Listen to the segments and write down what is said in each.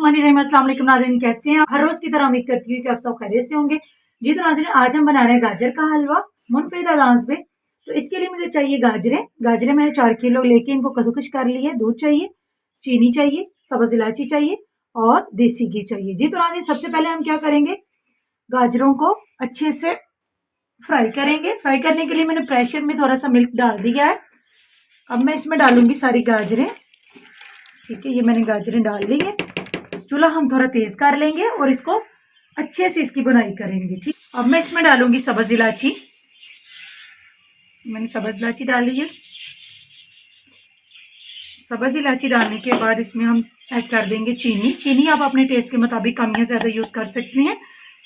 बिस्मिल्लाहिर्रहमानिर्रहीम। अस्सलाम वालेकुम नाज़रीन, कैसे हैं? हर रोज़ की तरह उम्मीद करती हूँ कि आप सब खैरियत से होंगे। जी तो नाज़रीन, आज हम बना रहे हैं गाजर का हलवा मुनफरिद अंदाज में। तो इसके लिए मुझे चाहिए गाजरें मैंने 4 किलो लेके इनको कद्दूकश कर लिया है। दूध चाहिए, चीनी चाहिए, सब्ज़ इलायची चाहिए और देसी घी चाहिए। जी तो नाज़रीन, सबसे पहले हम क्या करेंगे, गाजरों को अच्छे से फ्राई करेंगे। फ्राई करने के लिए मैंने प्रेशर में थोड़ा सा मिल्क डाल दिया है। अब मैं इसमें डालूंगी सारी गाजरें। ठीक है, ये मैंने गाजरें डाल ली है। चूल्हा हम थोड़ा तेज कर लेंगे और इसको अच्छे से इसकी बुनाई करेंगे। ठीक, अब मैं इसमें डालूंगी सब्ज इलायची। मैंने सब्ज इलायची डाली है। सब्ज इलायची डालने के बाद इसमें हम ऐड कर देंगे चीनी आप अपने टेस्ट के मुताबिक कम या ज़्यादा यूज़ कर सकते हैं।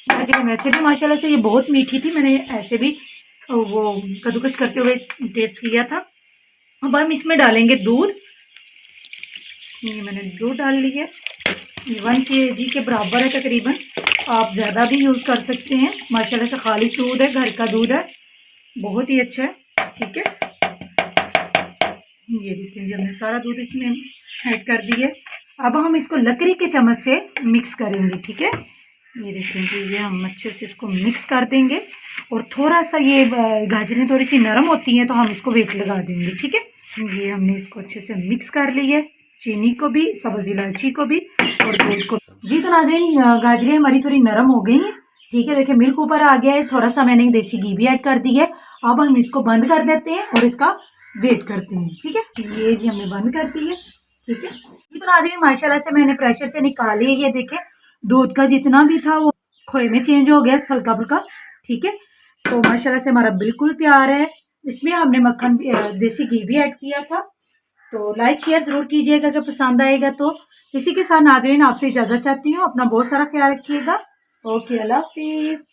गाजरें वैसे भी माशाल्लाह से ये बहुत मीठी थी, मैंने ऐसे भी वो कद्दूकश करते हुए टेस्ट किया था। अब हम इसमें डालेंगे दूध। ये मैंने दूध डाल ली है, 1 kg के बराबर है तकरीबन। आप ज़्यादा भी यूज़ कर सकते हैं। माशाल्लाह से खालिश दूध है, घर का दूध है, बहुत ही अच्छा है। ठीक है, ये देखिए जी हमने सारा दूध इसमें ऐड कर दिया। अब हम इसको लकड़ी के चम्मच से मिक्स करेंगे। ठीक है, ये देखें जी, ये हम अच्छे से इसको मिक्स कर देंगे। और थोड़ा सा ये गाजरें थोड़ी सी नरम होती हैं तो हम इसको वेट लगा देंगे। ठीक है, ये हमने इसको अच्छे से मिक्स कर लिया है, चीनी को भी, सब्ज़ इलायची को भी और दूध को। जी तो नाज़रीन, गाजरें हमारी थोड़ी नरम हो गई हैं। ठीक है, देखिए मिल्क ऊपर आ गया है। थोड़ा सा मैंने देसी घी भी ऐड कर दी है। अब हम इसको बंद कर देते हैं और इसका वेट करते हैं। ठीक है, ये जी हमने बंद कर दी है। ठीक है, ये तो नाज़रीन माशाल्लाह से मैंने प्रेशर से निकाली है। ये देखें दूध का जितना भी था वो खोए में चेंज हो गया हल्का फुल्का। ठीक है, तो माशाल्लाह से हमारा बिल्कुल तैयार है। इसमें हमने मक्खन देसी घी भी ऐड किया था। तो लाइक शेयर ज़रूर कीजिएगा अगर पसंद आएगा तो। इसी के साथ नाज़रीन आपसे इजाज़त चाहती हूँ। अपना बहुत सारा ख्याल रखिएगा। ओके, अल्लाह हाफिज़।